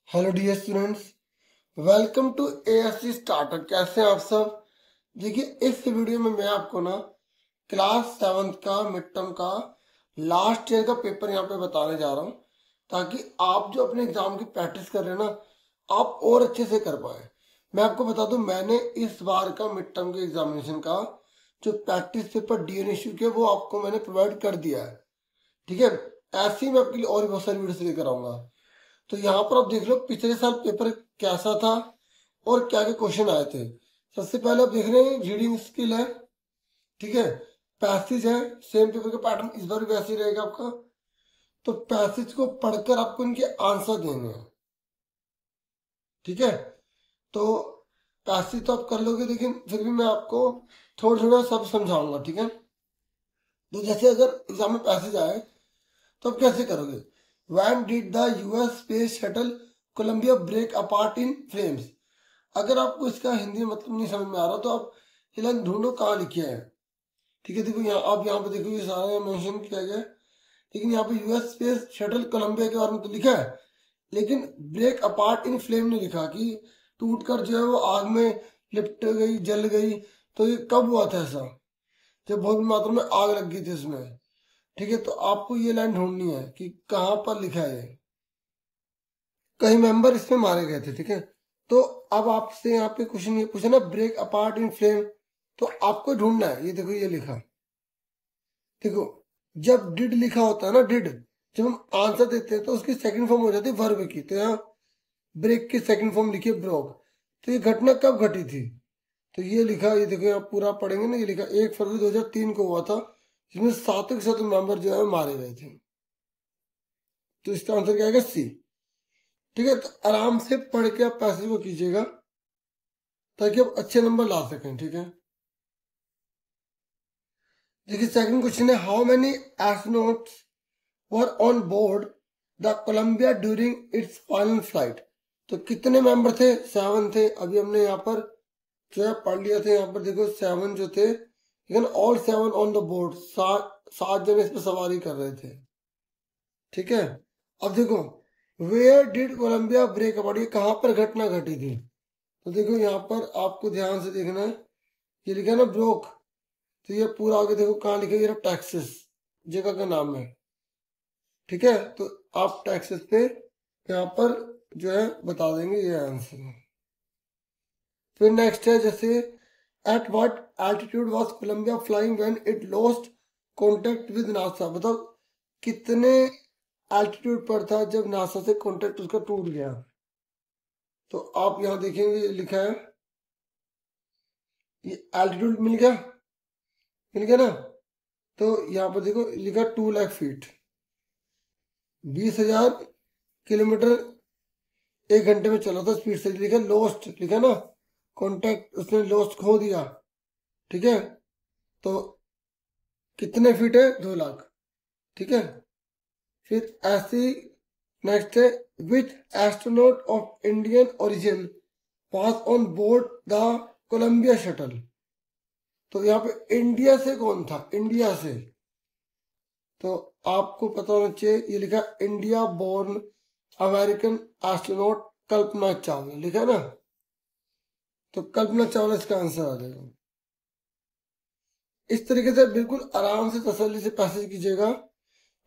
Hello dear students, welcome to ASC starter. कैसे हैं आप सब? देखिए, इस वीडियो में मैं आपको ना क्लास 7th का मिड टर्म का लास्ट ईयर का पेपर यहाँ पे बताने जा रहा हूँ, ताकि आप जो अपने एग्जाम की प्रैक्टिस कर रहे हैं ना, आप और अच्छे से कर पाए। मैं आपको बता दूं, मैंने इस बार का मिड टर्म के एग्जामिनेशन का जो प्रैक्टिस पेपर डीएन इश्यू किया वो आपको मैंने प्रोवाइड कर दिया है। ठीक है, ऐसे ही मैं आपके लिए और भी बहुत सारी वीडियोस लेकर आऊंगा। तो यहाँ पर आप देख लो पिछले साल पेपर कैसा था और क्या क्या क्वेश्चन आए थे। सबसे पहले आप देख रहे हैं रीडिंग स्किल है, ठीक है, पैसेज है। सेम पेपर का पैटर्न इस बार भी वैसे ही रहेगा आपका। तो पैसेज को पढ़कर आपको इनके आंसर देने हैं, ठीक है। तो पैसेज तो आप कर लोगे, लेकिन फिर भी मैं आपको थोड़ा थोड़ा सब समझाऊंगा, ठीक है। तो जैसे अगर एग्जाम में पैसेज आए तो आप कैसे करोगे? When did the US space shuttle Columbia break apart in flames? अगर आपको इसका हिंदी में मतलब नहीं समझ में आ रहा तो आप ये लाइन ढूंढो कहाँ लिखे है, ठीक है। देखो यहाँ, आप यहाँ पे देखो, ये सारा मेंशन किया गया है, लेकिन यहाँ पे यूएस स्पेस शटल कोलंबिया के बारे में तो लिखा है, लेकिन ब्रेक अपार्ट इन फ्लेम नहीं लिखा कि टूट कर जो है वो आग में लिपट गई, जल गई। तो ये कब हुआ था ऐसा? जब बहुत मात्रा में आग लग गई थी उसमें, ठीक है। तो आपको ये लाइन ढूंढनी है कि कहाँ पर लिखा है। कई मेंबर इसमें मारे गए थे, ठीक है। तो अब आपसे यहाँ पे क्वेश्चन ये पूछा ना, ब्रेक अपार्ट इन फ्लेम, तो आपको ढूंढना है। ये देखो, ये लिखा, देखो, जब डिड लिखा होता है ना, डिड, जब हम आंसर देते हैं तो उसकी सेकंड फॉर्म हो जाती है वर्ब की। तो यहाँ ब्रेक की सेकंड फॉर्म लिखी है ब्रोक। तो ये घटना कब घटी थी? तो ये लिखा, ये देखो, यहाँ पूरा पढ़ेंगे ना, ये लिखा 1 फरवरी 2003 को हुआ था, जिसमें 7 मेंबर जो है मारे गए थे। तो इसका आंसर क्या आएगा? सी, ठीक है। तो आराम से पढ़ के आप पैसेज को कीजिएगा ताकि आप अच्छे नंबर ला सकें, ठीक है। देखिए, सेकंड क्वेश्चन है, how many astronauts were on board the Columbia during its final flight? तो कितने मेंबर थे? 7 थे। अभी हमने यहाँ पर जो है पढ़ लिया था, यहाँ पर देखो 7 जो थे, लेकिन ऑल 7 ऑन द बोर्ड, 7 जन इस पर सवारी कर रहे थे, ठीक है। अब देखो, where did Columbia break apart, ये कहाँ पर घटना घटी थी? तो देखो यहाँ पर आपको ध्यान से देखना है, ये लिखा है ना ब्रोक, तो ये पूरा आगे देखो कहाँ लिखा है, ये टैक्सेस जगह का नाम है, ठीक है। तो आप टैक्सेस पे यहाँ पर जो है बता देंगे ये आंसर। फिर नेक्स्ट है, जैसे at what altitude was Columbia flying when it lost contact with NASA? बताओ कितने एल्टीट्यूड पर था जब नासा से कांटेक्ट उसका टूट गया? तो आप यहाँ देखेंगे लिखा है, ये एल्टीट्यूड मिल गया ना। तो यहाँ पर देखो लिखा 2 लाख फीट, 20,000 किलोमीटर 1 घंटे में चला था स्पीड से। लिखा लॉस्ट, लिखा ना कांटेक्ट, उसने लॉस्ट खो दिया, ठीक है। तो कितने फीट है? 2 लाख, ठीक है। फिर ऐसी नेक्स्ट है, which astronaut of Indian origin pass on board the Columbia shuttle? तो यहाँ पे इंडिया से कौन था? इंडिया से, तो आपको पता होना चाहिए, ये लिखा India born American astronaut Kalpana Chawla, लिखा है ना। तो कल्पना चावला इसका आंसर आ जाएगा। इस तरीके से बिल्कुल आराम से तसल्ली से पैसेज कीजिएगा,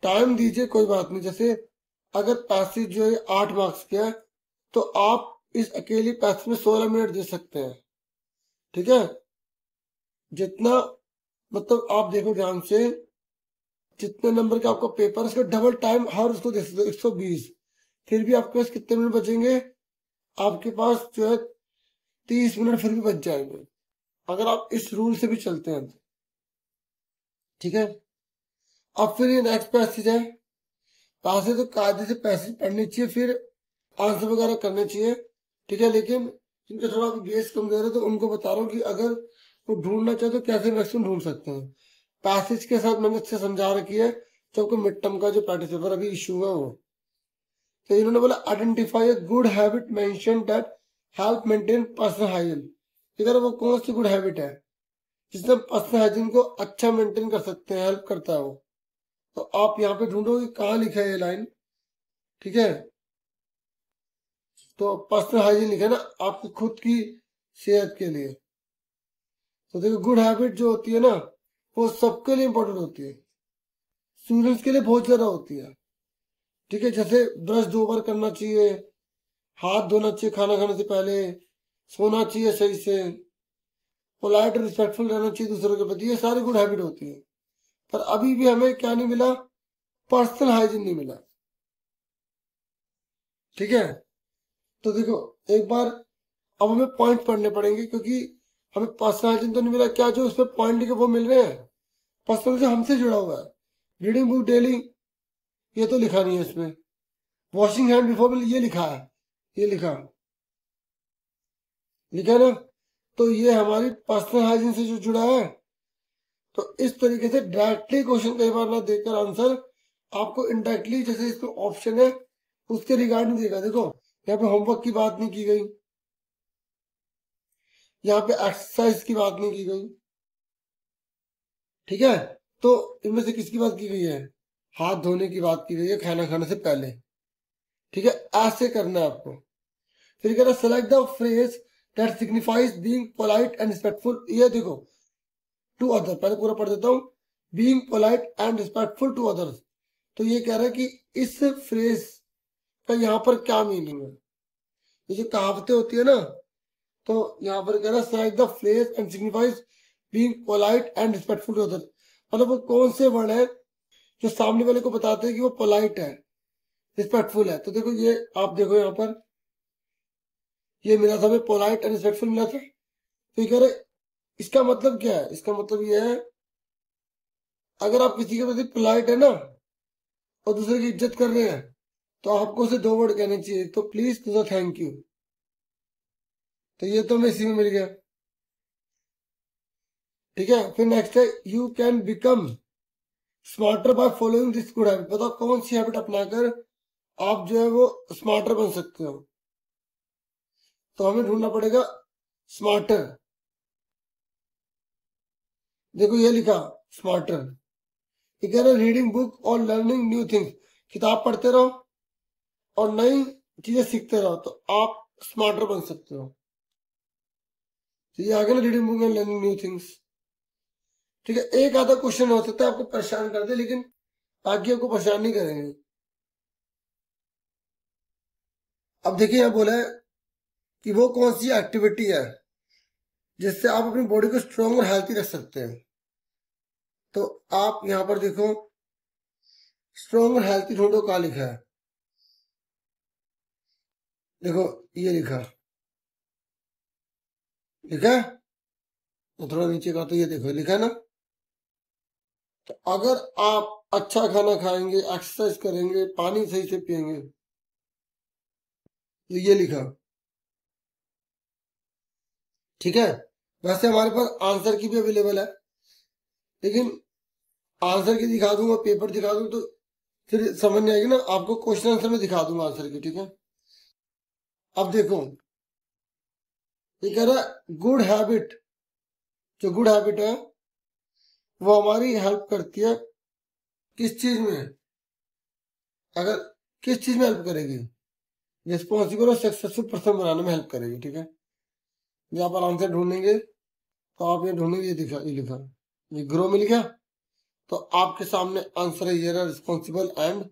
टाइम दीजिए, कोई बात नहीं। जैसे अगर पैसेज जो है 8 मार्क्स का है, तो आप इस अकेली पैसेज में 16 मिनट दे सकते हैं, ठीक है। जितना मतलब आप देखो ध्यान से, जितने नंबर का आपका पेपर, उसका डबल टाइम हर उसको दे सकते हो, 120। फिर भी आपके पास कितने मिनट बचेंगे? आपके पास जो है 30 मिनट फिर भी बच जाएंगे, अगर आप इस रूल से भी चलते हैं, ठीक है। अब फिर ये नेक्स्ट पैसेज है, पैसे तो कायदे से पैसेज पढ़ने चाहिए, फिर आंसर वगैरह करने चाहिए, ठीक है। लेकिन जिनका थोड़ा बेस कमजोर है तो उनको बता रहा हूँ कि अगर वो ढूंढना चाहे तो कैसे मैक्सिमम ढूंढ सकते हैं। पैसेज के साथ मैंने अच्छे समझा रखी है, जबकि मिड टर्म का जो प्रैक्टिस पेपर अभी इशू है वो। तो इन्होंने बोला identify a good habit mention that help maintain personal hygiene. इधर वो कौन सी गुड हैबिट है जिससे पर्सनल हाइजीन को अच्छा मेंटेन कर सकते हैं, हेल्प करता है वो? तो आप यहाँ पे ढूंढो कि कहाँ लिखा है ये लाइन, ठीक है। तो पर्सनल हाइजीन लिखा है ना, आपकी खुद की सेहत के लिए। तो देखो गुड हैबिट जो होती है ना वो सबके लिए इंपॉर्टेंट होती है, स्टूडेंट्स के लिए बहुत ज्यादा होती है। ठीक है, जैसे ब्रश 2 बार करना चाहिए, हाथ धोना चाहिए खाना खाने से पहले, सोना चाहिए सही से, पोलाइट और रिस्पेक्टफुल रहना चाहिए दूसरों के प्रति, ये सारी गुड हैबिट होती है। पर अभी भी हमें क्या नहीं मिला, पर्सनल हाइजीन नहीं मिला। ठीक है, तो देखो एक बार अब हमें पॉइंट पढ़ने पड़ेंगे, क्योंकि हमें पर्सनल हाइजीन तो नहीं मिला, क्या जो उसमें पॉइंट लिखे वो मिल रहे हैं, पर्सनल जो हमसे जुड़ा हुआ है। रीडिंग बुक डेली, ये तो लिखा नहीं है इसमें। वॉशिंग हैंड बिफोर मील, ये लिखा है, ये लिखा लिखा है ना। तो ये हमारी पर्सनल हाइजीन से जो जुड़ा है। तो इस तरीके से डायरेक्टली क्वेश्चन कई बार ना देकर आंसर आपको इनडायरेक्टली, जैसे इसमें ऑप्शन है उसके रिगार्डिंग देगा। देखो यहाँ पे होमवर्क की बात नहीं की गई, यहाँ पे एक्सरसाइज की बात नहीं की गई। ठीक है, तो इनमें से किसकी बात की गई है, हाथ धोने की बात की गई है खाना खाने से पहले। ठीक है, ऐसे करना है आपको। फिर कह रहा है select the phrase that signifies being polite and respectful. ये देखो टू अदर, पहले पूरा पढ़ देता हूँ, being polite and respectful to others. तो ये कह रहा है कि इस फ्रेज का यहाँ पर क्या मीनिंग है। ये जो कहावतें होती है ना, तो यहाँ पर कह रहा है select the phrase and signifies being polite and respectful to others. मतलब वो कौन से वर्ड है जो सामने वाले को बताते हैं कि वो पोलाइट है, रिस्पेक्टफुल है। तो देखो ये आप देखो यहाँ पर ये मिला था हमें, पोलाइट एंड रिस्पेक्टफुल मिला था। तो ये कह रहे इसका मतलब क्या है, इसका मतलब ये है अगर आप किसी के प्रति पोलाइट है ना और दूसरे की इज्जत कर रहे हैं, तो आपको उसे 2 वर्ड कहने चाहिए, तो प्लीज तो थैंक यू। तो ये तो हमें इसी में मिल गया। ठीक है, फिर नेक्स्ट है you can become smarter by following this good habit. बताओ कौन सी हैबिट अपनाकर आप जो है वो स्मार्टर बन सकते हो। तो हमें ढूंढना पड़ेगा स्मार्टर। देखो ये लिखा स्मार्टर, ये कह रहा है रीडिंग बुक और लर्निंग न्यू थिंग्स। किताब पढ़ते रहो और नई चीजें सीखते रहो, तो आप स्मार्टर बन सकते हो। तो ये आगे ना reading book and learning new things. ठीक है, एक आधा क्वेश्चन हो सकता है आपको परेशान कर दे, लेकिन बाकी आपको परेशान नहीं करेंगे। अब देखिए यहाँ बोला है कि वो कौन सी एक्टिविटी है जिससे आप अपनी बॉडी को स्ट्रॉन्ग और हेल्थी रख सकते हैं। तो आप यहाँ पर देखो स्ट्रॉन्ग और हेल्थी ढूंढो, कहाँ लिखा है, देखो ये लिखा लिखा है, तो थोड़ा नीचे का, तो ये देखो लिखा है ना। तो अगर आप अच्छा खाना खाएंगे, एक्सरसाइज करेंगे, पानी सही से पिएंगे, तो ये लिखा। ठीक है, वैसे हमारे पास आंसर की भी अवेलेबल है, लेकिन आंसर की दिखा दूंगा, पेपर दिखा दूं तो फिर समझ नहीं आएगी ना आपको। क्वेश्चन आंसर में दिखा दूंगा आंसर की। ठीक है, अब देखो ये कह रहा है गुड हैबिट, जो गुड हैबिट है वो हमारी हेल्प करती है किस चीज में, अगर किस चीज में हेल्प करेगी, रिस्पॉन्सिबल और सक्सेसफुल पर्सन बनाने में हेल्प करेगी। ठीक है, यहाँ पर आंसर ढूंढेंगे तो आप ये ढूंढेंगे, ये दिखा, ये लिखा, ये ग्रो मिल गया। तो आपके सामने आंसर है ये रहा, रिस्पॉन्सिबल एंड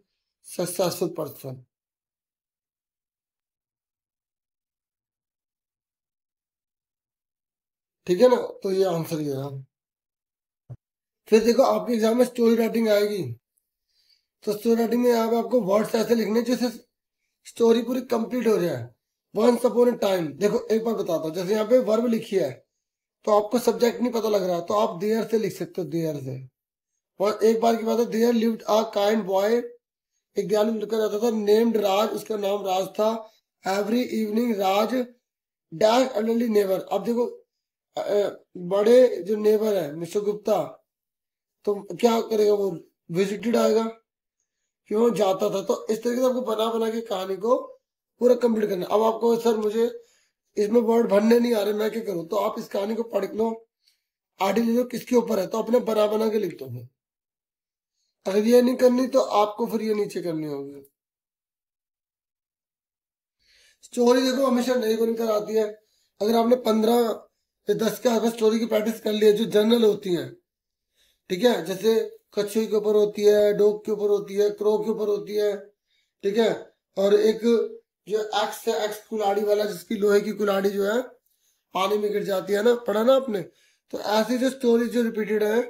सक्सेसफुल पर्सन। ठीक है ना, तो ये आंसर ये रहा। फिर देखो आपके एग्जाम में स्टोरी राइटिंग आएगी, तो स्टोरी राइटिंग में यहाँ पे आपको वर्ड्स ऐसे लिखने जैसे स्टोरी पूरी कंप्लीट हो जाए। वंस अपॉन ए टाइम, देखो एक बार बताता हूँ, जैसे यहाँ पे वर्ब लिखी है तो आपको सब्जेक्ट नहीं पता लग रहा, तो आप देयर से लिख सकते हो, देयर से। और एक बार की बात है, there lived a kind boy, एक दयालु लड़का रहता था, नेम्ड राज, उसका नाम राज था। एवरी इवनिंग राज डैश एल्डरली नेबर। अब देखो बड़े जो नेबर है मिस्टर गुप्ता, तो क्या करेगा वो, विजिटेड आएगा, क्यों जाता था। तो इस तरीके से आपको बना बना के कहानी को पूरा कंप्लीट करना। अब आपको सर मुझे इसमें वर्ड भरने नहीं आ रहे, मैं क्या करूं, तो आप इस कहानी को पढ़ लो, आर्टिकल जो किसके ऊपर है तो अपने बना बना के लिख दो। अगर ये नहीं करनी तो आपको फिर ये नीचे करनी होगी। स्टोरी देखो हमेशा नई बनकर आती है। अगर आपने 15 या 10 के आसपास स्टोरी की प्रैक्टिस कर ली है जो जनरल होती है, ठीक है, जैसे कछुए के ऊपर होती है, डॉग के ऊपर होती है, क्रो के ऊपर होती है, ठीक है, और एक जो एक्स है, एक्स कुल्हाड़ी वाला, जिसकी लोहे की कुल्हाड़ी जो है पानी में गिर जाती है ना, पढ़ा ना आपने। तो ऐसी जो स्टोरी जो रिपीटेड है,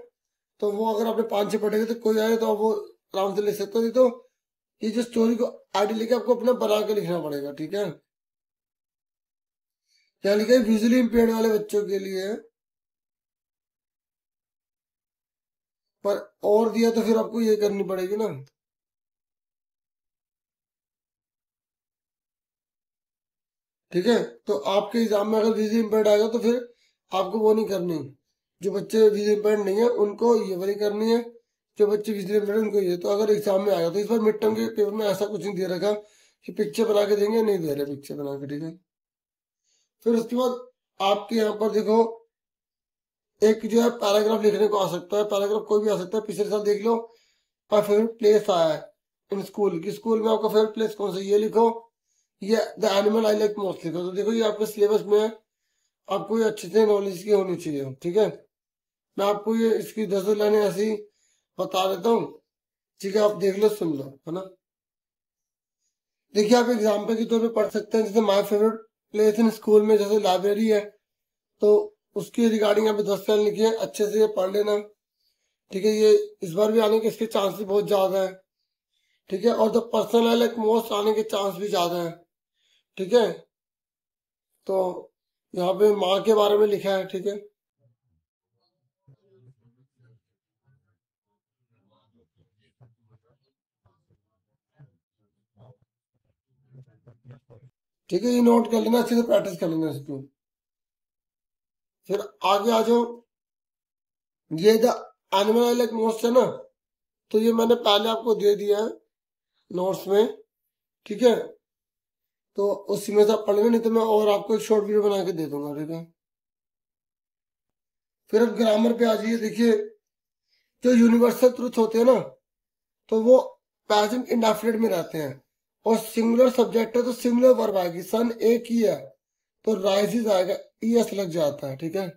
तो वो अगर आपने 5-6 पढ़ेंगे तो कोई आए तो आप वो आराम से लिख सकते हो। नहीं तो ये जो स्टोरी को आइडिया लेके आपको अपना बना के लिखना पड़ेगा, ठीक है। क्या लिखा है? विजुअली इम्पेयर्ड वाले बच्चों के लिए है, पर और दिया तो फिर आपको ये करनी पड़ेगी ना। ठीक है, तो आपके एग्जाम में अगर विजुअली इम्पेयर्ड आएगा तो फिर आपको वो नहीं करनी। जो बच्चे विजुअली इम्पेयर्ड नहीं है उनको ये वाली करनी है, जो बच्चे विजुअली इम्पेयर्ड उनको ये। तो अगर एग्जाम में आएगा तो इस बार मिड टर्म के पेपर में ऐसा कुछ नहीं दे रखा कि पिक्चर बना के देंगे, नहीं दे रहे पिक्चर बना के, ठीक है। फिर उसके बाद आपके यहाँ पर देखो एक जो है पैराग्राफ लिखने को आ सकता है, पैराग्राफ कोई भी आ सकता है। पिछले साल देख लो, माय फेवरेट प्लेस आया है इन स्कूल की, स्कूल में आपका फेवरेट प्लेस कौन सा, ये लिखो। ये the animal I like most लिखो। तो देखो ये आपके सिलेबस में है, आपको ये अच्छे से नॉलेज की होनी चाहिए, ठीक है। मैं आपको ये इसकी 10 लाइनें ऐसी बता देता हूँ, ठीक है, आप देख लो, सुन लो, है ना। देखिए आप एग्जाम्पल के तौर पे पढ़ सकते हैं, जैसे my favourite place in school में जैसे लाइब्रेरी है, तो उसकी रिगार्डिंग यहाँ पे 10 लाइन लिखी है, अच्छे से ये पढ़ लेना, ठीक है। ये इस बार भी आने के इसके चांसेस बहुत ज्यादा है, ठीक है। और the person I like most आने के चांस भी ज्यादा है, ठीक है। तो यहाँ पे माँ के बारे में लिखा है, ठीक है। ठीक है, ये नोट कर लेना, अच्छे से प्रैक्टिस कर लेना इसको। फिर आगे आ जाओ, ये the animal I like most है ना, तो ये मैंने पहले आपको दे दिया है नोट्स में, ठीक है। तो उसी में से आप पढ़ लेना, नहीं तो मैं और आपको एक शॉर्ट वीडियो बना के दे दूंगा, ठीक है। फिर अब ग्रामर पे आ जाइए। देखिए जो यूनिवर्सल ट्रुथ होते हैं ना, तो वो प्रेजेंट इंडेफिनिट में रहते हैं, और सिंगुलर सब्जेक्ट है तो सिंगुलर वर्ब आएगी। सन एक ही है तो राइजिस आएगा, ईएस लग जाता है, ठीक है।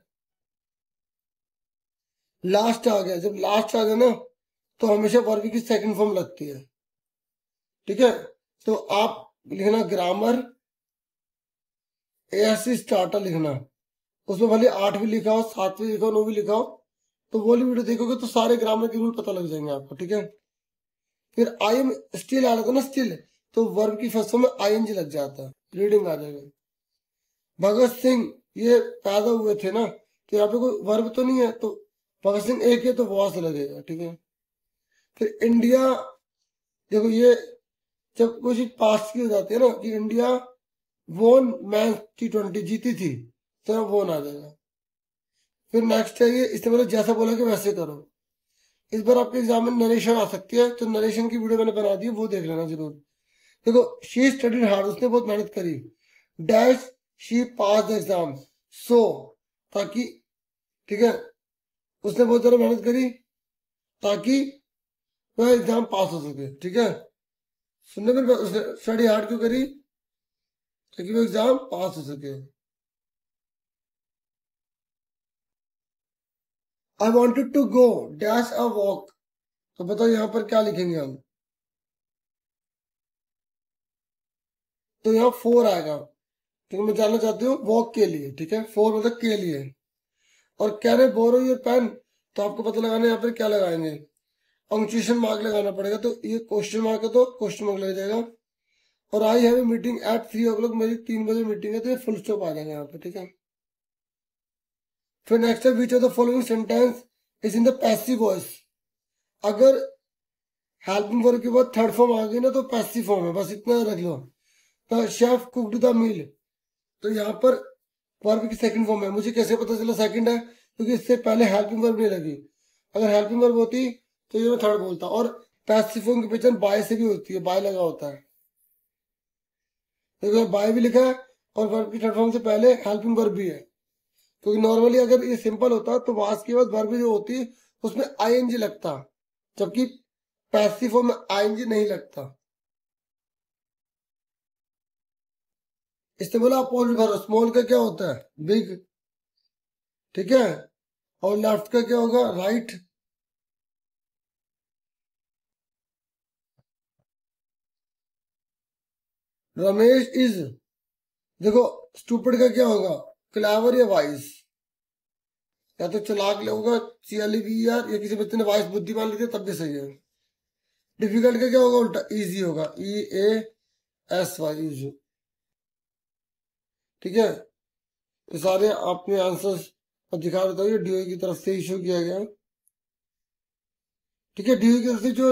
लास्ट आ गया, जब लास्ट आ गया ना तो हमेशा वर्ब की सेकंड फॉर्म लगती है, ठीक है। तो आप लिखना ग्रामर एएससी स्टार्टर लिखना, उसमें भले 8 भी लिखा हो, 7 भी लिखा हो, 9 भी लिखा हो, तो वो वाली वीडियो देखोगे तो सारे ग्रामर के रूल पता लग जाएंगे आपको, ठीक है। फिर आई एम स्टिल आ रहा था ना, स्टिल, तो वर्ब की फर्स्ट फॉर्म में आईएनजी लग जाता है, रीडिंग आ जाएगा। भगत सिंह ये पैदा हुए थे ना, तो यहाँ पे कोई वर्ब तो नहीं है, तो भगत सिंह एक है तो वॉस लगेगा, ठीक है। फिर इंडिया, देखो ये जब कोई चीज पास की हो जाती है ना, कि इंडिया वोन मैच T20 जीती थी, तो यहाँ वोन आ जाएगा। फिर नेक्स्ट है ये, इससे मतलब जैसा बोला कि वैसे करो। इस बार आपके एग्जाम में नरेशन आ सकती है, तो नरेशन की वीडियो मैंने बना दी है, वो देख लेना जरूर। देखो शी स्टडीड हार्ड, उसने बहुत मेहनत करी, dash she pass the exam, so, ताकि, ठीक है, उसने बहुत ज्यादा मेहनत करी ताकि वह एग्जाम पास हो सके, ठीक है। सुनने में उसने स्टडी हार्ड क्यों करी, ताकि वो एग्जाम पास हो सके। I wanted to go dash a walk, तो बताओ यहाँ पर क्या लिखेंगे हम। तो यहाँ 4 आएगा, ठीक है। मैं जानना चाहती हूँ वॉक के लिए, ठीक है, 4 मतलब के लिए। और can I borrow your pen, तो आपको पता लगाना है यहाँ पर क्या लगाएंगे, पंक्चुएशन मार्क लगाना पड़ेगा। तो ये क्वेश्चन मार्क है तो क्वेश्चन मार्क लग जाएगा। और I have a meeting at 3 o'clock, मेरी 3 बजे मीटिंग है, तो ये फुल स्टॉप आ जाएगा यहाँ पे, ठीक है। फिर नेक्स्ट है which of the following sentence is in the passive voice. अगर हेल्पिंग वर्ब के बाद थर्ड फॉर्म आ गई ना तो पैसिव फॉर्म है, बस इतना रख लो। The chef cooked the meal, तो यहाँ पर वर्ब की सेकंड फॉर्म है। मुझे कैसे पता चला सेकंड है, क्योंकि इससे पहले हेल्पिंग वर्ब नहीं लगी। अगर हेल्पिंग वर्ब होती तो ये मैं थर्ड बोलता। और पैसिव फॉर्म की पहचान बाय से भी होती है, बाय लगा होता है, देखो बाय भी लिखा है, और वर्ब की थर्ड फॉर्म से पहले हेल्पिंग वर्ब भी है। क्योंकि नॉर्मली अगर ये सिंपल होता तो वास के बाद वर्ब जो होती उसमें आईएनजी लगता, जबकि पैसिव फॉर्म में आईएनजी नहीं लगता। इसने बोला अपोजिट भरो, स्मॉल का क्या होता है? बिग, ठीक है। और लेफ्ट का क्या होगा? राइट। रमेश इज, देखो स्टूपिड का क्या होगा? क्लेवर या वाइस? या तो चालाक होगा CLEVER, या किसी बच्चे ने वाइस बुद्धिमान लिखे तब भी सही है। डिफिकल्ट का क्या होगा? उल्टा, इजी होगा, EASY, इजी। ठीक है, तो सारे आपने आंसर्स दिखा देता हूँ, ये DOE की तरफ से इशू किया गया। ठीक है, DOE की तरफ से जो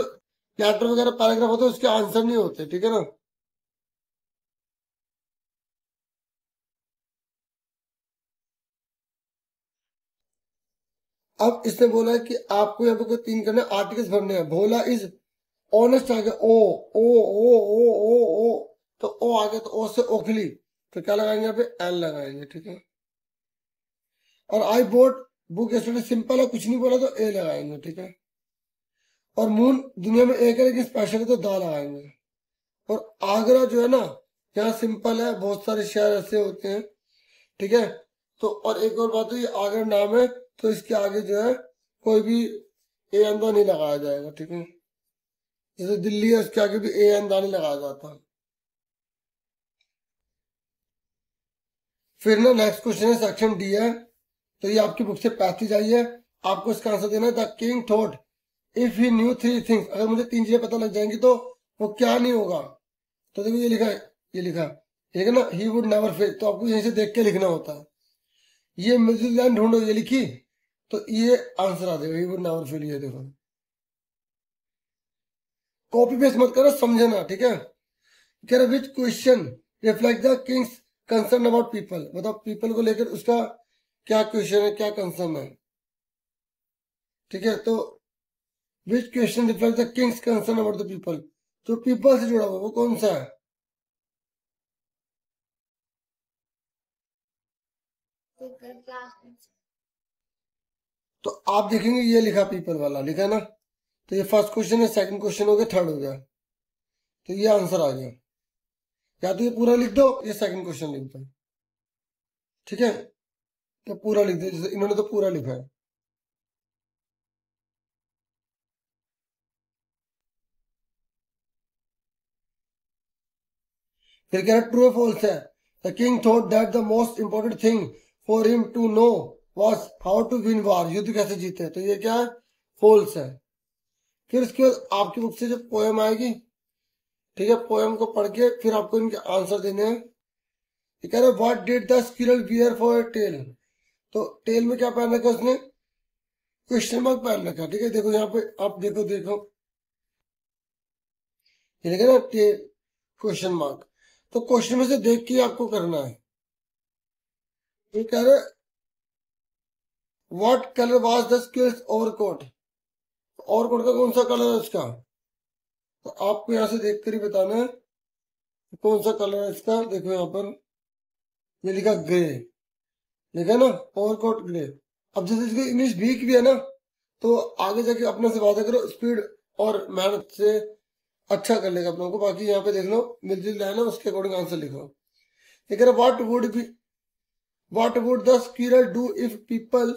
लेटर वगैरह पैराग्राफ होते हैं उसके आंसर नहीं होते, ठीक है ना। अब इसने बोला है कि आपको यहाँ पे कोई 3 करने आर्टिकल्स भरने हैं। भोला इज ऑनेस्ट आ गया, ओ, तो ओ आ गया, तो ओ से ओखली, तो क्या लगाएंगे यहाँ पे? एल लगाएंगे, ठीक है। और आई बोट बुक स्टडी, सिंपल है, कुछ नहीं बोला तो ए लगाएंगे, ठीक है। और मून दुनिया में एक है लेकिन स्पेशल है तो दा लगाएंगे। और आगरा जो है ना, यहाँ सिंपल है, बहुत सारे शहर ऐसे होते हैं, ठीक है। तो और एक और बात है, ये आगरा नाम है तो इसके आगे जो है कोई भी ए अंदा नहीं लगाया जाएगा, ठीक है। जैसे दिल्ली है उसके आगे भी ए अंदा नहीं लगाया जाता। फिर ना नेक्स्ट क्वेश्चन है, सेक्शन डी है, तो ये आपकी बुक से 35 आई है। आपको इसका आंसर देना है, the king thought if he new 3 things, अगर मुझे 3 चीजें पता लग जाएंगी तो वो क्या नहीं होगा। तो देखो ये लिखा है, ये लिखा है, ठीक है ना, ही वुड नेवर फेल, तो आपको यहीं से देख के लिखना होता है। ये मिडिल लाइन ढूंढो, ये लिखी, तो ये आंसर आ जाएगा, ही वुड नेवर फेल, ये देखो। कॉपी पेस्ट मत करो, समझना, ठीक है। कह रहा which question reflect the king's concern about people, बताओ पीपल को लेकर उसका क्या क्वेश्चन है, क्या कंसर्न है, ठीक है। तो which question reflect the king's concern about the people, तो पीपल से जुड़ा हुआ वो कौन सा है? तो आप देखेंगे ये लिखा, पीपल वाला लिखा है ना, तो ये फर्स्ट क्वेश्चन है, सेकंड क्वेश्चन हो गया, थर्ड हो गया, तो ये आंसर आ गया। या तो ये पूरा लिख दो, ये सेकंड क्वेश्चन लिख दो, ठीक है। तो पूरा लिख दो, जैसे इन्होंने तो पूरा लिखा है। फिर कह रहा ट्रू फॉल्स है, the king thought that the most important thing for him to know was how to win war, युद्ध कैसे जीते, तो ये क्या है? फॉल्स है। फिर उसके बाद आपकी बुक से जो पोएम आएगी, ठीक है, पोएम को पढ़ के फिर आपको इनके आंसर देने हैं। ये कह रहा है what did the squirrel wear for tail, तो टेल में क्या पहन रखा उसने? क्वेश्चन मार्क पहन रखा, ठीक है। देखो यहाँ पे आप देखो देखो, ये लिखा ना टेल क्वेश्चन मार्क, तो क्वेश्चन में से देख के आपको करना है। ये कह रहे what colour was the squirrels overcoat, overcoat का कौन सा कलर है उसका? तो आपको यहाँ से देख कर ही बताना है कौन सा कलर है इसका। देखो यहाँ पर ये लिखा ग्रे, लिखा है ना, ओवरकोट ग्रे। अब जैसे इसकी इंग्लिश वीक भी है ना, तो आगे जाके अपने से वादा करो, स्पीड और मेहनत से अच्छा कर लेगा अपनों को। बाकी यहाँ पे देख लो मिलजुल रहा है ना, उसके अकॉर्डिंग आंसर लिखो। ये कह रहा what would the squirrel do if people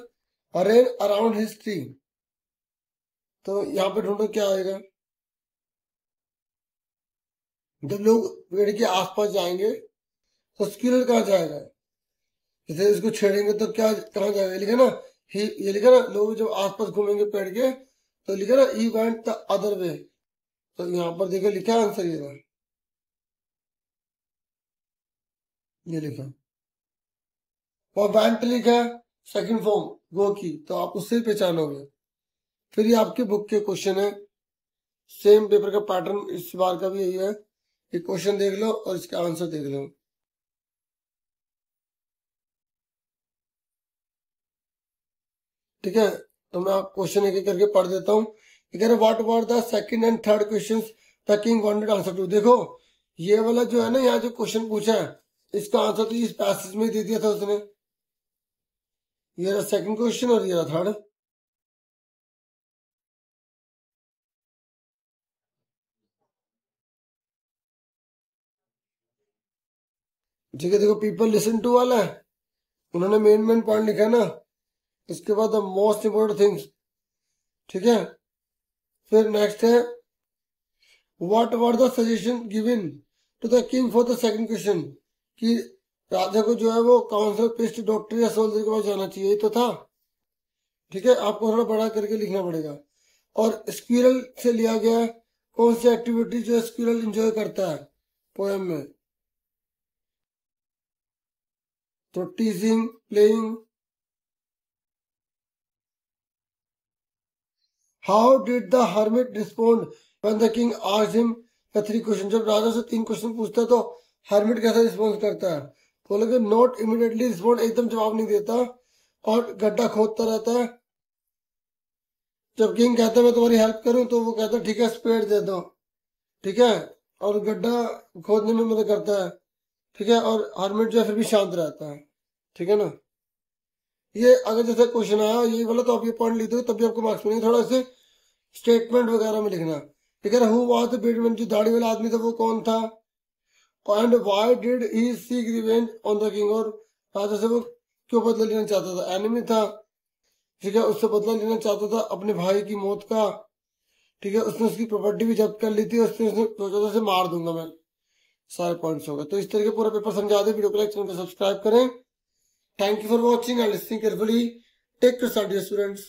ran around his tree, तो यहाँ पे ढूंढो क्या आएगा। जब लोग पेड़ के आसपास जाएंगे तो स्क्विरल कहाँ जाएगा? जैसे इसको छेड़ेंगे तो क्या कहाँ जाएगा? लिखा ना, ही, ये लिखा ना, लोग जब आसपास घूमेंगे पेड़ के, तो लिखा ना he went the other way, तो यहाँ पर देखो लिखा आंसर ये रहा, ये लिखा। और वेंट लिखा है सेकंड फॉर्म गो की, तो आप उससे ही पहचानोगे। फिर ये आपके बुक के क्वेश्चन है, सेम पेपर का पैटर्न इस बार का भी यही है। ये क्वेश्चन देख लो और इसका आंसर देख लो, ठीक है। तो मैं आप क्वेश्चन एक एक करके पढ़ देता हूँ। कह रहे what were the second and third questions the king wanted answer to, देखो ये वाला जो है ना, यहाँ जो क्वेश्चन पूछा है इसका आंसर तो इस पैसेज में ही दे दिया था उसने। ये रहा सेकंड क्वेश्चन और ये रहा थर्ड। ठीक है, देखो पीपल लिसन टू वाला है, उन्होंने मेन पॉइंट लिखा है ना। इसके बाद द मोस्ट इंपोर्टेंट थिंग्स, ठीक है। फिर नेक्स्ट है what were the suggestion given to the king for the second question, कि राजा को जो है वो काउंसिल प्रीस्ट डॉक्टर या सोल्जर के पास जाना चाहिए, ये तो था। ठीक है, आपको थोड़ा बड़ा करके लिखना पड़ेगा। और स्क्विरल से लिया गया है, कौन सी एक्टिविटी जो स्क्विरल एंजॉय करता है पोएम में, तो टीजिंग, playing. How did the hermit respond when the king asked him the three question, जब राजा से 3 क्वेश्चन पूछता है तो हर्मिट कैसा रिस्पॉन्स करता है, बोले नॉट इमीडिएटली रिस्पॉन्ड, एकदम जवाब नहीं देता और गड्ढा खोदता रहता है। जब किंग कहता है मैं तुम्हारी हेल्प करूं तो वो कहता है ठीक है स्पेड दे दो, ठीक है, और गड्ढा खोदने में मदद करता है। ठीक है, और हर्मिट जो है फिर भी शांत रहता है। ठीक है ना। ये अगर जैसे क्वेश्चन आया यही वाला तो आप ये पॉइंट लिख दो तभी आपको मार्क्स मिलेंगे। थोड़ा से स्टेटमेंट वगैरह में लिखना। ठीक है, हु वाज द बेडमैन, जो दाढ़ी वाला आदमी था वो कौन था, and why did he seek revenge on the king, और राजा से वो क्यों बदला लेना चाहता था, एनिमी था। ठीक है, उससे बदला लेना चाहता था अपने भाई की मौत का। ठीक है, उसने उसकी प्रॉपर्टी भी जब्त कर ली थी, उसने सोचा था उसे मार दूंगा मैं। सारे पॉइंट्स हो गए। तो इस तरह के पूरा पेपर समझा दे। वीडियो को लाइक, चैनल को सब्सक्राइब करें। Thank you for watching and listening carefully. Take care students.